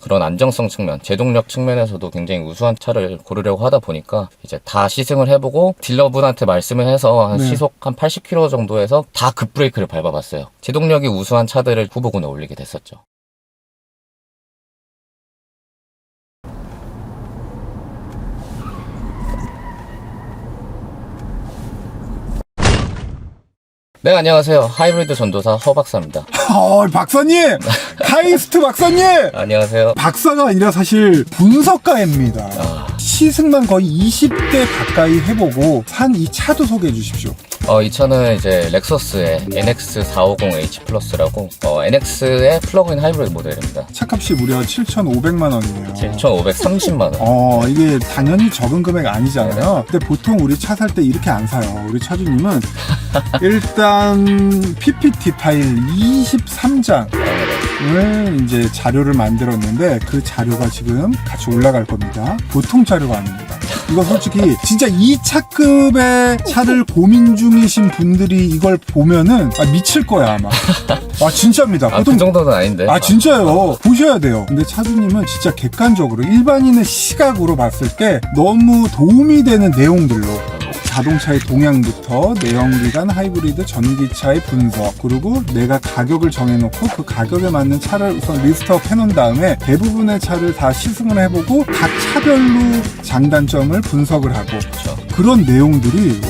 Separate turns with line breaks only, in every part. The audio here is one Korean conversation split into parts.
그런 안정성 측면, 제동력 측면에서도 굉장히 우수한 차를 고르려고 하다 보니까 이제 다 시승을 해보고 딜러분한테 말씀을 해서 한 시속 한 80km 정도에서 다 급브레이크를 밟아봤어요. 제동력이 우수한 차들을 후보군에 올리게 됐었죠. 네, 안녕하세요. 하이브리드 전도사 허 박사입니다.
박사님! 카이스트 박사님!
안녕하세요.
박사가 아니라 사실 분석가입니다. 시승만 거의 20대 가까이 해보고 산 이 차도 소개해 주십시오.
이 차는 이제 렉서스의 NX450H 플러스라고 NX의 플러그인 하이브리드 모델입니다.
차값이 무려 7,500만 원이에요.
7,530만 원.
이게 당연히 적은 금액 아니잖아요. 근데 보통 우리 차 살 때 이렇게 안 사요. 우리 차주님은 일단 PPT 파일 23장을 이제 자료를 만들었는데 그 자료가 지금 같이 올라갈 겁니다. 보통 자료가 아닙니다. 이거 솔직히 진짜 이 차급의 차를 고민 중이신 분들이 이걸 보면은 미칠 거야 아마. 진짜입니다.
보통 그 정도는 아닌데.
진짜요. 보셔야 돼요. 근데 차주님은 진짜 객관적으로 일반인의 시각으로 봤을 때 너무 도움이 되는 내용들로 자동차의 동향부터 내연기관 하이브리드 전기차의 분석, 그리고 내가 가격을 정해놓고 그 가격에 맞는 차를 우선 리스트업 해놓은 다음에 대부분의 차를 다 시승을 해보고 각 차별로 장단점을 분석을 하고 그런 내용들이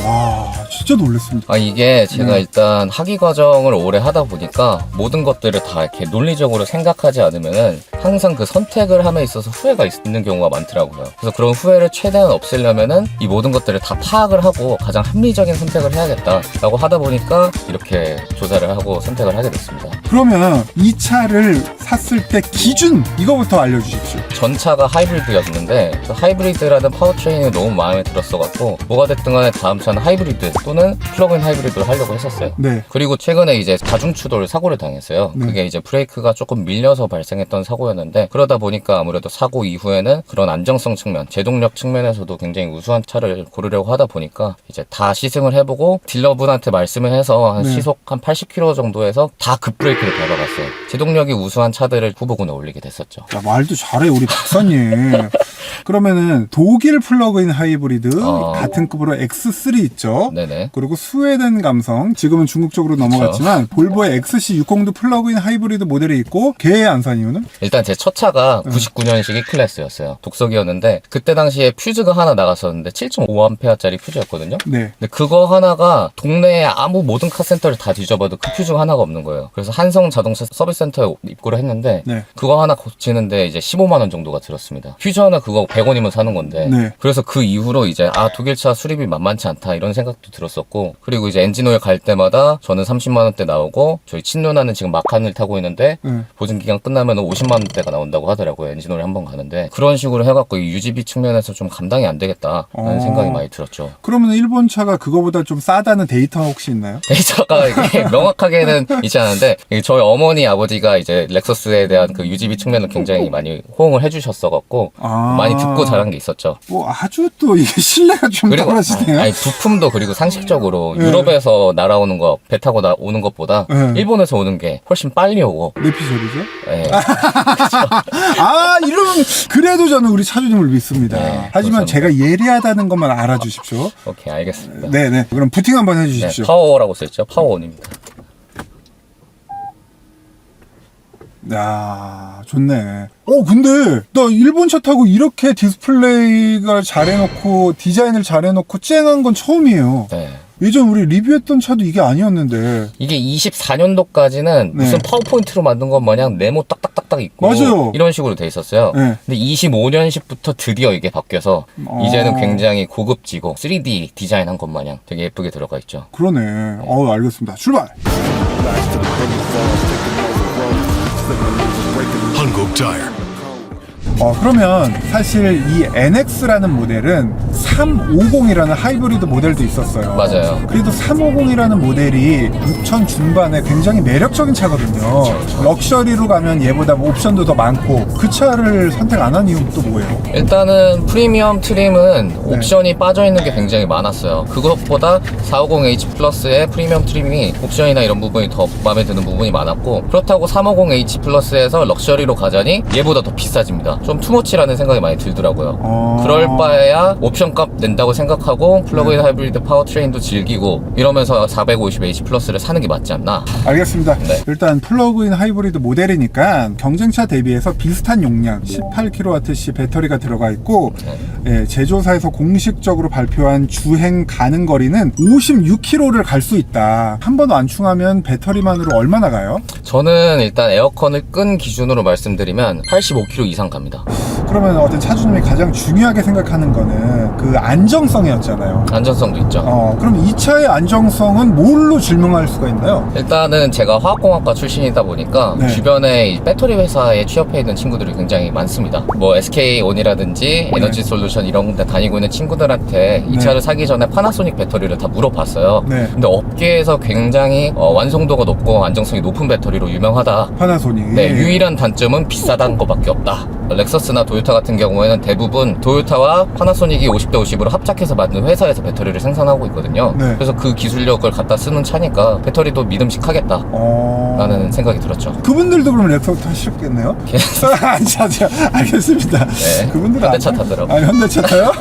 진짜 놀랐습니다.
이게 제가 일단 학위 과정을 오래 하다 보니까 모든 것들을 다 이렇게 논리적으로 생각하지 않으면은 항상 그 선택을 함에 있어서 후회가 있는 경우가 많더라고요. 그래서 그런 후회를 최대한 없애려면은 이 모든 것들을 다 파악을 하고 가장 합리적인 선택을 해야겠다라고 하다 보니까 이렇게 조사를 하고 선택을 하게 됐습니다.
그러면 이 차를 샀을 때 기준 이거부터 알려주십시오.
전차가 하이브리드였는데 그 하이브리드라는 파워트레인이 너무 마음에 들었어갖고 뭐가 됐든 간에 다음 차는 하이브리드 또는 플러그인 하이브리드를 하려고 했었어요.
네.
그리고 최근에 이제 다중추돌 사고를 당했어요.
네.
그게 이제 브레이크가 조금 밀려서 발생했던 사고였는데 그러다 보니까 아무래도 사고 이후에는 그런 안정성 측면, 제동력 측면에서도 굉장히 우수한 차를 고르려고 하다 보니까 이제 다 시승을 해보고 딜러분한테 말씀을 해서 한 시속 한 80km 정도에서 다 급브레이크를 밟아봤어요. 제동력이 우수한 차들을 후보군에 올리게 됐었죠.
말도 잘해 우리 박사님. 그러면은 독일 플러그인 하이브리드 같은 급으로 X3 있죠.
네네.
그리고 스웨덴 감성, 지금은 중국 쪽으로 넘어갔지만 볼보의 XC60도 플러그인 하이브리드 모델이 있고 걔의 안산 이유는?
일단 제 첫 차가 99년식 E클래스였어요. 독석이었는데 그때 당시에 퓨즈가 하나 나갔었는데 7.5A짜리 퓨즈였거든요.
네.
근데 그거 하나가 동네에 아무 모든 카센터를 다 뒤져봐도 그 퓨즈가 하나가 없는 거예요. 그래서 한성 자동차 서비스 센터에 입고를 했는데 그거 하나 고치는데 이제 15만 원 정도가 들었습니다. 퓨즈 하나 그거 100원이면 사는 건데 그래서 그 이후로 이제 독일차 수리비 만만치 않다 이런 생각도 들었었고, 그리고 이제 엔진오일 갈 때마다 저는 30만 원대 나오고 저희 친누나는 지금 마칸을 타고 있는데 보증기간 끝나면 50만 원대가 나온다고 하더라고요. 엔진오일 한번 가는데 그런 식으로 해갖고 이 유지비 측면에서 좀 감당이 안 되겠다라는 생각이 많이 들었죠.
그러면 일본 차가 그거보다 좀 싸다는 데이터가 혹시 있나요?
데이터가 이게 명확하게는 있지 않은데 저희 어머니 아버지가 이제 렉서스에 대한 그 유지비 측면을 굉장히 많이 호응을 해주셨어갖고 많이 듣고 자란 게 있었죠.
아주 또 이게 신뢰가 좀 떨어지네요.
부품도 그리고 상식적으로 유럽에서 날아오는 거 배 타고 오는 것보다 일본에서 오는 게 훨씬 빨리 오고.
내피셜이죠?
네.
이러면 그래도 저는 우리 차주님을 믿습니다. 하지만
감사합니다.
제가 예리하다는 것만 알아주십시오.
오케이, 알겠습니다.
네네. 그럼 부팅 한번 해주십시오.
파워라고 써있죠. 파워온입니다.
좋네. 근데 나 일본 차 타고 이렇게 디스플레이가 잘해놓고 디자인을 잘해놓고 쨍한 건 처음이에요.
네.
예전 우리 리뷰했던 차도 이게 아니었는데.
이게 24년도까지는 무슨 파워포인트로 만든 것 마냥 네모 딱딱딱딱 있고
맞아요.
이런 식으로 돼 있었어요. 근데 25년식부터 드디어 이게 바뀌어서 이제는 굉장히 고급지고 3D 디자인한 것 마냥 되게 예쁘게 들어가 있죠.
그러네. 알겠습니다. 출발!
한국 타이어.
그러면 사실 이 NX라는 모델은 350이라는 하이브리드 모델도 있었어요.
맞아요.
그래도 350이라는 모델이 6천 중반에 굉장히 매력적인 차거든요.
그렇죠.
럭셔리로 가면 얘보다 뭐 옵션도 더 많고 그 차를 선택 안 한 이유는 또 뭐예요?
일단은 프리미엄 트림은
네.
옵션이 빠져있는 게 굉장히 많았어요. 그것보다 450H 플러스의 프리미엄 트림이 옵션이나 이런 부분이 더 마음에 드는 부분이 많았고, 그렇다고 350H 플러스에서 럭셔리로 가자니 얘보다 더 비싸집니다. 좀 투머치라는 생각이 많이 들더라고요. 그럴 바에야 옵션값 낸다고 생각하고 플러그인 하이브리드 파워트레인도 즐기고 이러면서 450H 플러스를 사는 게 맞지 않나.
알겠습니다.
네.
일단 플러그인 하이브리드 모델이니까 경쟁차 대비해서 비슷한 용량 18kWh 배터리가 들어가 있고 예, 제조사에서 공식적으로 발표한 주행 가능 거리는 56km를 갈 수 있다. 한 번 완충하면 배터리만으로 얼마나 가요?
저는 일단 에어컨을 끈 기준으로 말씀드리면 85km 이상 갑니다.
그러면 어떤 차주님이 가장 중요하게 생각하는 거는 그 안정성이었잖아요.
안전성도 있죠.
그럼 이 차의 안정성은 뭘로 증명할 수가 있나요?
일단은 제가 화학공학과 출신이다 보니까
네.
주변에 이 배터리 회사에 취업해 있는 친구들이 굉장히 많습니다. 뭐 SK온이라든지 에너지 솔루션 이런 데 다니고 있는 친구들한테 이
네.
차를 사기 전에 파나소닉 배터리를 다 물어봤어요.
네.
근데 업계에서 굉장히 완성도가 높고 안정성이 높은 배터리로 유명하다.
파나소닉.
네, 유일한 단점은 비싸다는 것밖에 없다. 렉서스나 도요타 같은 경우에는 대부분 도요타와 파나소닉이 50대 50으로 합작해서 만든 회사에서 배터리를 생산하고 있거든요.
네.
그래서 그 기술력을 갖다 쓰는 차니까 배터리도 믿음직하겠다 라는 생각이 들었죠.
그분들도 그럼 랩터 타시겠네요? 자, 알겠습니다.
네,
그분들은
현대차
안 타-
타더라고요.
현대차 타요?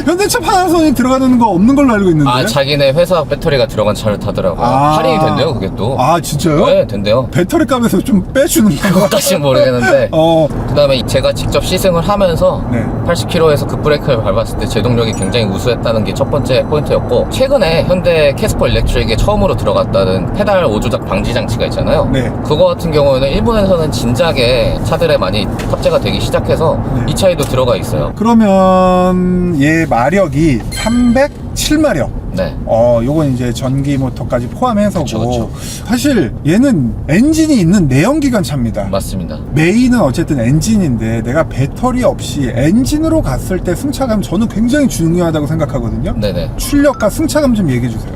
현대차 파나소닉 들어가는 거 없는 걸로 알고 있는데.
자기네 회사 배터리가 들어간 차를 타더라고요. 할인이 된대요, 그게 또.
진짜요?
네, 된대요.
배터리 값에서 좀 빼주는 거.
그것까지는 모르겠는데. 그 다음에 제가 직접 시승을 하면서
네.
80km에서 급브레이크를 밟았을 때 제동력이 굉장히 우수했다는 게 첫 번째 포인트였고, 최근에 현대 캐스퍼 일렉트릭에 처음으로 들어갔다는 페달 5조작 방지 장치가 있잖아요.
네.
그거 같은 경우에는 일본에서는 진작에 차들에 많이 탑재가 되기 시작해서
네.
이 차에도 들어가 있어요.
그러면 얘 마력이 307마력.
네.
요건 이제 전기 모터까지 포함해서고.
그쵸.
사실 얘는 엔진이 있는 내연기관 차입니다.
맞습니다.
메인은 어쨌든 엔진인데 내가 배터리 없이 엔진으로 갔을 때 승차감 저는 굉장히 중요하다고 생각하거든요.
네네.
출력과 승차감 좀 얘기해 주세요.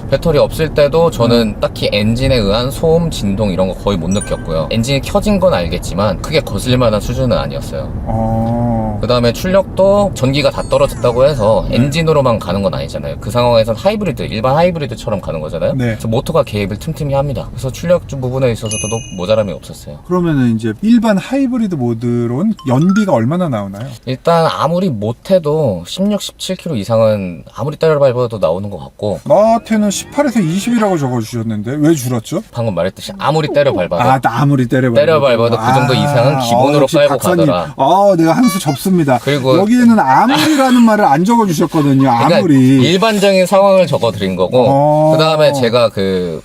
배터리 없을 때도 저는 딱히 엔진에 의한 소음, 진동 이런 거 거의 못 느꼈고요. 엔진이 켜진 건 알겠지만 크게 거슬릴 만한 수준은 아니었어요. 그 다음에 출력도 전기가 다 떨어졌다고 해서 엔진으로만 가는 건 아니잖아요. 그 상황에선 하이브리드, 일반 하이브리드처럼 가는 거잖아요.
네.
그래서 모터가 개입을 틈틈이 합니다. 그래서 출력 부분에 있어서도 모자람이 없었어요.
그러면은 이제 일반 하이브리드 모드로는 연비가 얼마나 나오나요?
일단 아무리 못해도 16, 17km 이상은 아무리 때려 밟아도 나오는 것 같고,
나한테는 18에서 20이라고 적어주셨는데 왜 줄었죠?
방금 말했듯이 아무리 때려 밟아도
아무리 때려
밟아도 그 정도 이상은 기본으로
역시
깔고
박사님.
가더라.
내가 한 수 접습니다.
그리고
여기에는 아무리라는 말을 안 적어주셨거든요. 아무리.
그러니까 일반적인 상황을 적어드린 거고, 그 다음에 제가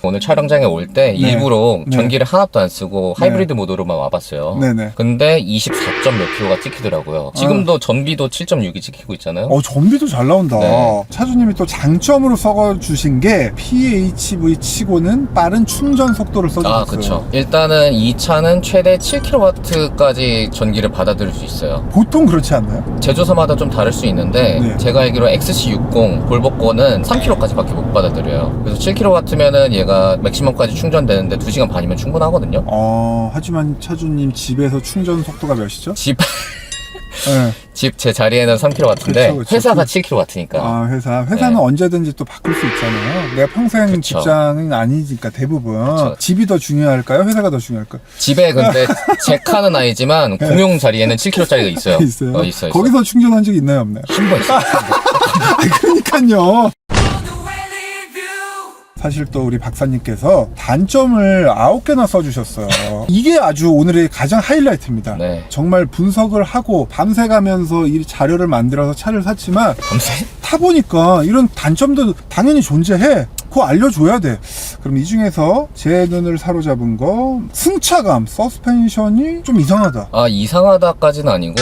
오늘 촬영장에 올 때 일부러 전기를 하나도 안 쓰고 하이브리드 모드로만 와봤어요.
네네.
근데 24점 몇 킬로가 찍히더라고요. 지금도 전비도 7.6이 찍히고 있잖아요.
전비도 잘 나온다.
네.
차주님이 또 장점으로 써주신 게 PHV 치고는 빠른 충전 속도를 써주셨어요.
그쵸. 일단은 이 차는 최대 7kW까지 전기를 받아들일 수 있어요.
보통 그렇지 않나요?
제조사마다 좀 다를 수 있는데
네.
제가 알기로 XC60 볼보거는 3kW까지밖에 못 받아들여요. 그래서 7kW면은 얘가 맥시멈까지 충전되는데 2시간 반이면 충분하거든요.
하지만 차주님 집에서 충전 속도가 몇이죠?
집
네.
제 자리에는 3kW인데
그쵸.
회사가 7kW니까.
회사는
네.
언제든지 또 바꿀 수 있잖아요. 내가 평생
그쵸.
직장은 아니니까 대부분.
그쵸.
집이 더 중요할까요? 회사가 더 중요할까요?
집에 근데 제 칸은 아니지만 공용 자리에는 7kW짜리가 있어요.
있어요.
있어요.
거기서 충전한 적 있나요, 없나요?
한 번 있어요.
그러니까요. 사실 또 우리 박사님께서 단점을 9개나 써주셨어요. 이게 아주 오늘의 가장 하이라이트입니다.
네.
정말 분석을 하고 밤새 가면서 이 자료를 만들어서 차를 샀지만
밤새?
타보니까 이런 단점도 당연히 존재해. 그거 알려줘야 돼. 그럼 이 중에서 제 눈을 사로잡은 거 승차감, 서스펜션이 좀 이상하다.
아, 이상하다까지는 아니고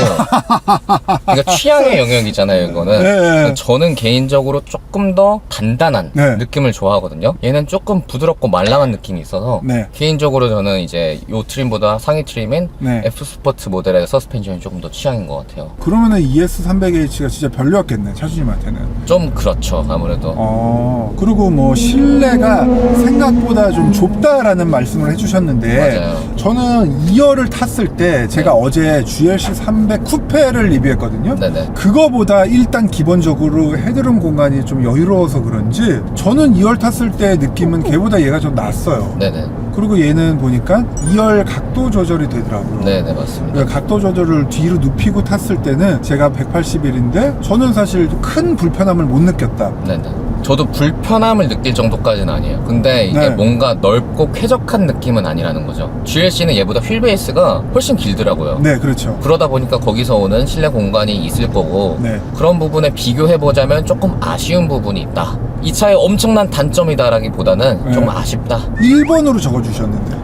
그러니까 취향의 영역이잖아요, 이거는.
네.
저는 개인적으로 조금 더 단단한
네.
느낌을 좋아하거든요. 얘는 조금 부드럽고 말랑한 느낌이 있어서
네.
개인적으로 저는 이제 요 트림보다 상위 트림인
네.
F 스포츠 모델의 서스펜션이 조금 더 취향인 것 같아요.
그러면은 ES300H가 진짜 별로였겠네, 차주님한테는.
좀 그렇죠, 아무래도.
그리고 뭐 실내가 생각보다 좀 좁다라는 말씀을 해주셨는데,
맞아요.
저는 2열을 탔을 때 제가
네.
어제 GLC 300 쿠페를 리뷰했거든요.
네네.
그거보다 일단 기본적으로 헤드룸 공간이 좀 여유로워서 그런지 저는 2열 탔을 때 느낌은 걔보다 얘가 좀 낫어요.
네네.
그리고 얘는 보니까 2열 각도 조절이 되더라고요.
네네, 맞습니다.
각도 조절을 뒤로 눕히고 탔을 때는 제가 181인데 저는 사실 큰 불편함을 못 느꼈다.
네네. 저도 불편함을 느낄 정도까지는 아니에요. 근데 이게
네.
뭔가 넓고 쾌적한 느낌은 아니라는 거죠. GLC는 얘보다 휠베이스가 훨씬 길더라고요.
네, 그렇죠.
그러다 보니까 거기서 오는 실내 공간이 있을 거고
네.
그런 부분에 비교해보자면 조금 아쉬운 부분이 있다. 이 차의 엄청난 단점이다라기보다는
네.
좀 아쉽다.
1번으로 적어주셨는데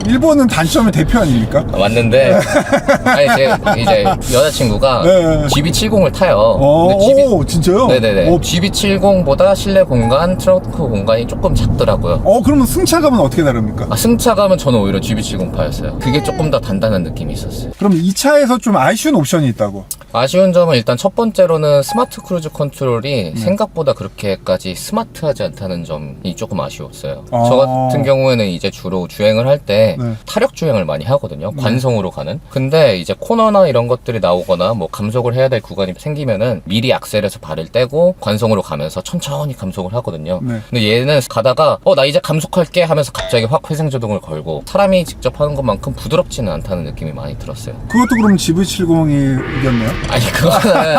1번은 단점의 대표 아닙니까?
맞는데 아니 이제 여자친구가
네.
GB70을 타요.
오, 진짜요?
네네네.
오,
GB70보다 실내 공간, 트렁크 공간이 조금 작더라고요.
그러면 승차감은 어떻게 다릅니까?
승차감은 저는 오히려 GB70파였어요. 그게 조금 더 단단한 느낌이 있었어요.
그럼 이 차에서 좀 아쉬운 옵션이 있다고?
아쉬운 점은 일단 첫 번째로는 스마트 크루즈 컨트롤이 생각보다 그렇게까지 스마트하지 않다는 점이 조금 아쉬웠어요. 저 같은 경우에는 이제 주로 주행을 할 때
네.
타력 주행을 많이 하거든요. 관성으로 가는. 근데 이제 코너나 이런 것들이 나오거나 뭐 감속을 해야 될 구간이 생기면은 미리 악셀에서 발을 떼고 관성으로 가면서 천천히 감속을 하거든요.
네.
근데 얘는 가다가 나 이제 감속할게 하면서 갑자기 확 회생제동을 걸고 사람이 직접 하는 것만큼 부드럽지는 않다는 느낌이 많이 들었어요.
그것도 그럼 GV70이 이겼네요?
아니 그거는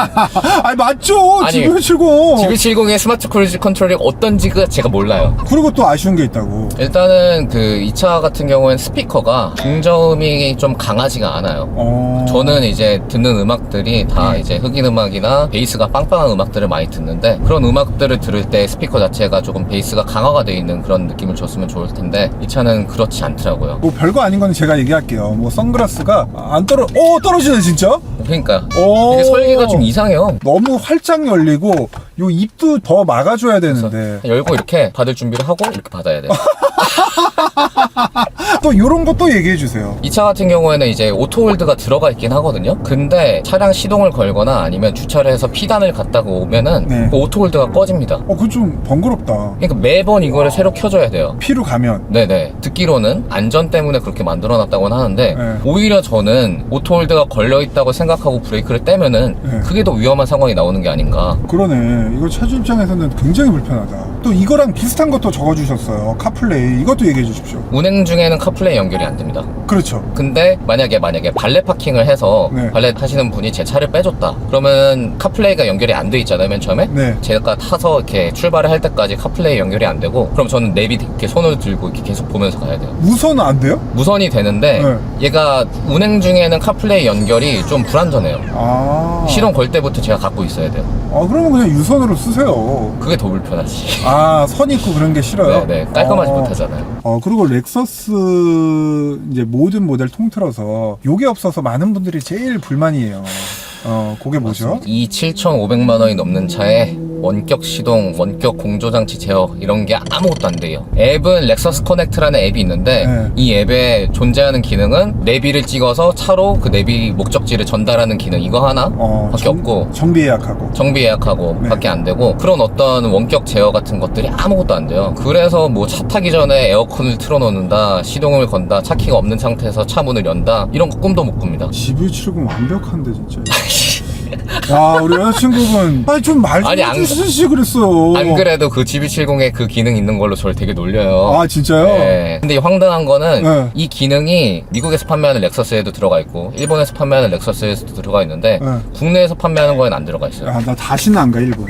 아니 맞죠.
아니,
GV70
GB70의 스마트 크루즈 컨트롤이 어떤지가 제가 몰라요.
그리고 또 아쉬운 게 있다고.
일단은 그 이 차 같은 경우엔 스피커가 중저음이 좀 강하지가 않아요. 저는 이제 듣는 음악들이 다 이제 흑인 음악이나 베이스가 빵빵한 음악들을 많이 듣는데 그런 음악들을 들을 때 스피커 자체가 조금 베이스가 강화가 되어 있는 그런 느낌을 줬으면 좋을 텐데 이 차는 그렇지 않더라고요.
뭐 별거 아닌 건 제가 얘기할게요. 뭐 선글라스가 안 떨어지네 진짜.
그러니까 이게 설계가 좀 이상해요.
너무 활짝 열리고 요 입도 더 막아줘야 되는데
열고 이렇게 받을 준비를 하고 이렇게 받아야 돼요.
또 요런 것도 얘기해 주세요.
이 차 같은 경우에는 이제 오토홀드가 들어가 있긴 하거든요. 근데 차량 시동을 걸거나 아니면 주차를 해서 피단을 갔다가 오면은
네.
그 오토홀드가 꺼집니다.
그거 좀 번거롭다.
그러니까 매번 이거를 새로 켜줘야 돼요.
피로 가면.
네네. 듣기로는 안전 때문에 그렇게 만들어놨다고는 하는데
네.
오히려 저는 오토홀드가 걸려있다고 생각하고 브레이크를 떼면은
네.
그게 더 위험한 상황이 나오는 게 아닌가.
그러네. 이거 차주 입장에서는 굉장히 불편하다. 또 이거랑 비슷한 것도 적어주셨어요. 카플레이. 이것도 얘기해 주십시오.
운행 중에는 카플레이 연결이 안 됩니다.
그렇죠.
근데 만약에 발렛 파킹을 해서
네.
발렛 하시는 분이 제 차를 빼줬다 그러면 카플레이가 연결이 안 돼 있잖아요, 맨 처음에.
네.
제가 타서 이렇게 출발을 할 때까지 카플레이 연결이 안 되고 그럼 저는 내비 이렇게 손을 들고 이렇게 계속 보면서 가야 돼요.
무선 안 돼요?
무선이 되는데
네.
얘가 운행 중에는 카플레이 연결이 좀 불안전해요. 시동 걸 때부터 제가 갖고 있어야 돼요.
그러면 그냥 유선으로 쓰세요.
그게 더 불편하지.
선 있고 그런 게 싫어요?
네네, 깔끔하지 못하잖아요.
그리고 렉서스 이제 모든 모델 통틀어서 요게 없어서 많은 분들이 제일 불만이에요. 그게 뭐죠?
이 7,500만 원이 넘는 차에 원격 시동, 원격 공조장치 제어 이런 게 아무것도 안 돼요. 앱은 렉서스 커넥트라는 앱이 있는데
네.
이 앱에 존재하는 기능은 내비를 찍어서 차로 그 내비 목적지를 전달하는 기능 이거 하나 밖에 없고
정비 예약하고
정비 예약하고
네.
밖에 안 되고 그런 어떤 원격 제어 같은 것들이 아무것도 안 돼요. 그래서 뭐 차 타기 전에 에어컨을 틀어놓는다, 시동을 건다, 차 키가 없는 상태에서 차 문을 연다 이런 거 꿈도 못 꿉니다.
GV70 완벽한데 진짜. 야, 우리 여자친구분 좀 말 좀 해주시지 그랬어요.
안 그래도 그 GB70에 그 기능 있는 걸로 저를 되게 놀려요.
진짜요?
네. 근데 황당한 거는
네.
이 기능이 미국에서 판매하는 렉서스에도 들어가 있고 일본에서 판매하는 렉서스에도 들어가 있는데
네.
국내에서 판매하는 거에는 안 들어가 있어요.
나 다시는 안 가 일본.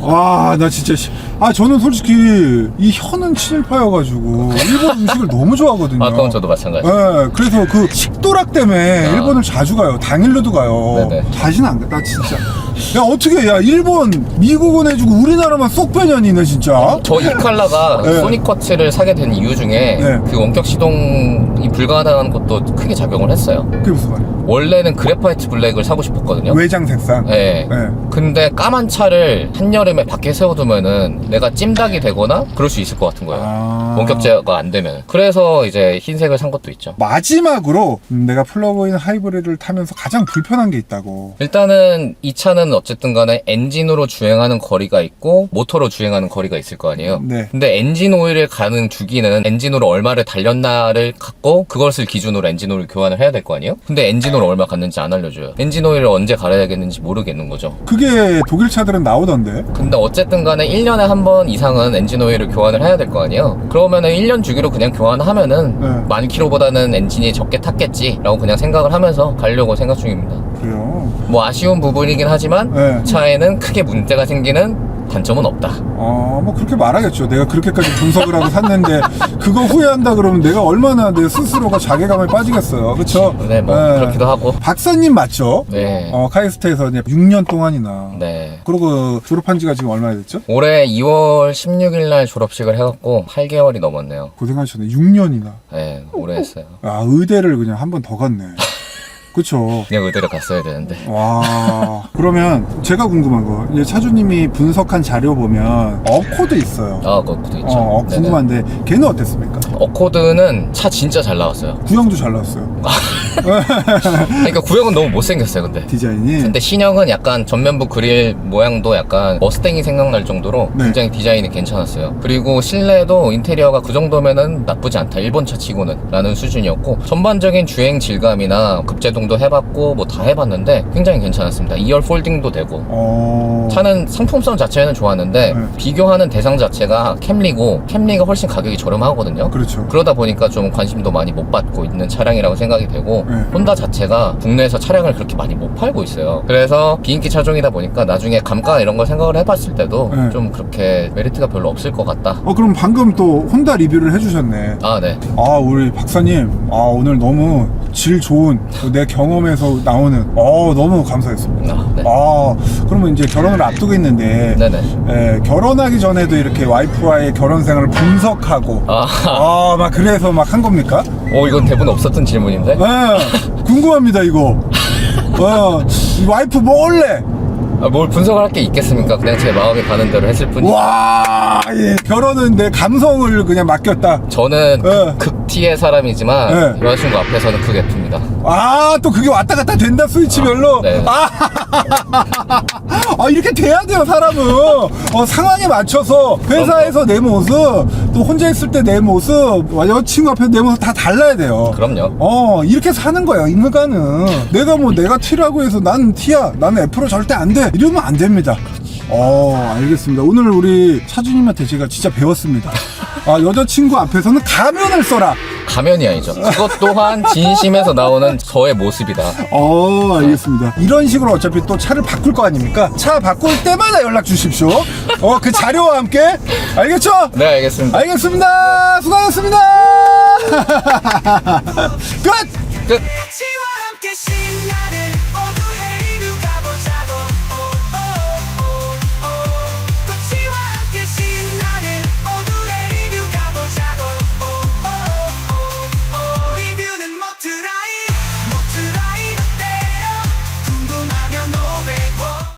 와, 나 진짜 저는 솔직히 이 혀는 친일파여가지고 일본 음식을 너무 좋아하거든요.
아, 그건 저도 마찬가지.
네, 그래서 그 식도락 때문에 일본을 자주 가요. 당일로도 가요.
네네.
다시는 안 가. 나 진짜. 야, 어떻게, 야, 일본, 미국은 해주고 우리나라만 쏙 빼냐니네, 진짜.
저 이칼라가
네.
소니커츠를 사게 된 이유 중에
네.
그 원격 시동이 불가능한 것도 크게 작용을 했어요.
그게 무슨 말이야?
원래는 그래파이트 블랙을 사고 싶었거든요.
외장 색상.
네.
네.
근데 까만 차를 한여름에 밖에 세워두면은 내가 찜닭이 되거나 그럴 수 있을 것 같은 거예요. 원격 제어가 안 되면. 그래서 이제 흰색을 산 것도 있죠.
마지막으로 내가 플러그인 하이브리드를 타면서 가장 불편한 게 있다고.
일단은 이 차는 어쨌든 간에 엔진으로 주행하는 거리가 있고 모터로 주행하는 거리가 있을 거 아니에요.
네.
근데 엔진 오일을 가는 주기는 엔진으로 얼마를 달렸나를 갖고 그것을 기준으로 엔진 오일 교환을 해야 될 거 아니에요. 근데 엔진 오일 얼마 갔는지 안 알려줘요. 엔진 오일을 언제 갈아야겠는지 모르겠는 거죠.
그게 독일 차들은 나오던데.
근데 어쨌든 간에 1년에 한 번 이상은 엔진 오일을 교환을 해야 될 거 아니에요. 그러면은 1년 주기로 그냥 교환하면은
네.
10,000km보다는 엔진이 적게 탔겠지 라고 그냥 생각을 하면서 가려고 생각 중입니다.
그래요.
뭐 아쉬운 부분이긴 하지만
네.
차에는 크게 문제가 생기는 단점은 없다.
뭐 그렇게 말하겠죠. 내가 그렇게까지 분석을 하고 샀는데 그거 후회한다 그러면 내가 얼마나 내 스스로가 자괴감에 빠지겠어요. 그렇죠?
네, 뭐 그렇기도 하고.
박사님 맞죠?
네.
카이스트에서 이제 6년 동안이나.
네.
그리고 졸업한 지가 지금 얼마나 됐죠?
올해 2월 16일 날 졸업식을 해갖고 8개월이 넘었네요.
고생하셨네. 6년이나.
네, 오래 했어요.
의대를 그냥 한 번 더 갔네. 그쵸.
그냥 의대를 갔어야 되는데.
와. 그러면 제가 궁금한 거. 이제 차주님이 분석한 자료 보면 어코드 있어요.
아, 그것도 있죠. 네네.
궁금한데 걔는 어땠습니까?
어코드는 차 진짜 잘 나왔어요.
구형도 잘 나왔어요.
그러니까 구형은 너무 못생겼어요, 근데.
디자인이.
근데 신형은 약간 전면부 그릴 모양도 약간 머스탱이 생각날 정도로
네.
굉장히 디자인이 괜찮았어요. 그리고 실내도 인테리어가 그 정도면은 나쁘지 않다. 일본 차 치고는 라는 수준이었고 전반적인 주행 질감이나 급제동도 해봤고 뭐 다 해봤는데 굉장히 괜찮았습니다. 2열 폴딩도 되고 차는 상품성 자체는 좋았는데
네.
비교하는 대상 자체가 캠리가 훨씬 가격이 저렴하거든요.
그렇죠.
그러다 보니까 좀 관심도 많이 못 받고 있는 차량이라고 생각이 되고
네.
혼다 자체가 국내에서 차량을 그렇게 많이 못 팔고 있어요. 그래서 비인기 차종이다 보니까 나중에 감가 이런 걸 생각을 해봤을 때도
네.
좀 그렇게 메리트가 별로 없을 것 같다.
그럼 방금 또 혼다 리뷰를 해주셨네.
아, 네.
우리 박사님, 오늘 너무 질 좋은 내 경험에서 나오는 너무 감사했습니다.
네.
그러면 이제 결혼을 앞두고 있는데
네네.
결혼하기 전에도 이렇게 와이프와의 결혼 생활을 분석하고 막 그래서 막 한 겁니까?
이건 대부분 없었던 질문인데?
궁금합니다 이거. 이 와이프 몰래
뭘 분석을 할 게 있겠습니까? 그냥 제 마음이 가는 대로 했을 뿐이지.
와, 결혼은 내 감성을 그냥 맡겼다.
저는 극티의 사람이지만 여자친구 앞에서는 극 F입니다.
또 그게 왔다 갔다 된다 스위치별로.
네.
이렇게 돼야 돼요 사람은. 상황에 맞춰서 회사에서 내 모습, 또 혼자 있을 때 내 모습, 여자친구 앞에서 내 모습 다 달라야 돼요.
그럼요.
이렇게 사는 거야 인간은. 내가 T라고 해서 나는 T야, 나는 F로 절대 안 돼, 이러면 안 됩니다. 알겠습니다. 오늘 우리 차주님한테 제가 진짜 배웠습니다. 여자친구 앞에서는 가면을 써라.
가면이 아니죠. 그것 또한 진심에서 나오는 저의 모습이다.
알겠습니다. 이런 식으로 어차피 또 차를 바꿀 거 아닙니까? 차 바꿀 때마다 연락 주십시오. 그 자료와 함께. 알겠죠?
네, 알겠습니다.
알겠습니다. 수고하셨습니다. 끝!
끝!